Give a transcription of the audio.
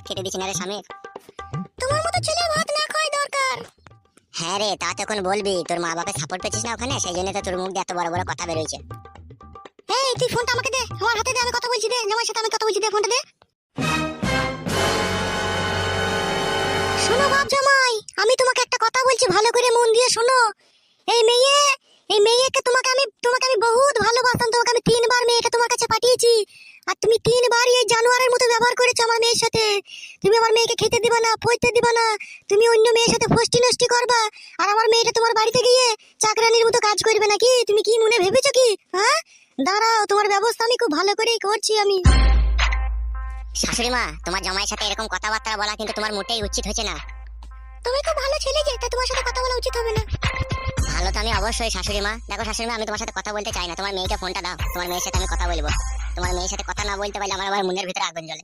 খেতে দিচ্ছি না রে স্বামী। তোমার মতো ছেলে ভাত না খাওয়াই দরকার। হ্যাঁ রে, তা তখন বলবি তোর মা বাপের সাপোর্ট পেয়েছিস না ওখানে, সেই জন্য তো তোর মুখ দিয়ে এত বড় বড় কথা বেরোইছে। এই তুই ফোনটা আমাকে দে, আমার হাতে দে, আমি কথা বলছি, দে জামাইয়ের সাথে আমি কথা বলছি, দে ফোনটা দে। শোনো বাপ জামাই, আমি তোমাকে একটা কথা বলছি, ভালো করে মন দিয়ে শোনো। এই মেয়েকে তোমাকে আমি বহুত ভালোবাসতাম, তোমাকে আমি 3বার মেয়েকে তোমার কাছে পাঠিয়েছি, আর তুমি 3বারই এই জানোয়ারের মতো ব্যবহার করেছো আমার মেয়ের সাথে। তুমি আমার মেয়েকে খেতে দিবা না, পড়তে দিবা না, তুমি অন্য মেয়ের সাথে ফষ্টি নষ্টি করবা, আর আমার মেয়েটা তোমার বাড়িতে গিয়ে চাকরানির মতো কাজ করবে নাকি? তুমি কি মনে ভেবেছো কি? হ্যাঁ, দাঁড়াও, তোমার ব্যবস্থা আমি খুব ভালো করেই করছি আমি। শাশুড়ি মা, তোমার জামাইয়ের সাথে এরকম কথাবার্তা বলা কিন্তু তোমার মোটেই উচিত হচ্ছে না। তুমি খুব ভালো ছেলে যে, তা তোমার সাথে কথা বলা উচিত হবে না। ভালো তো আমি অবশ্যই শাশুড়ি মা। দেখো শাশুড়ি মা, আমি তোমার সাথে কথা বলতে চাই না, তোমার মেয়েকে ফোনটা দাও, তোমার মেয়ের সাথে আমি কথা বলবো। তোমার মেয়ের সাথে কথা না বলতে পারলে আমার আবার মনের ভিতরে আগুন জ্বলে।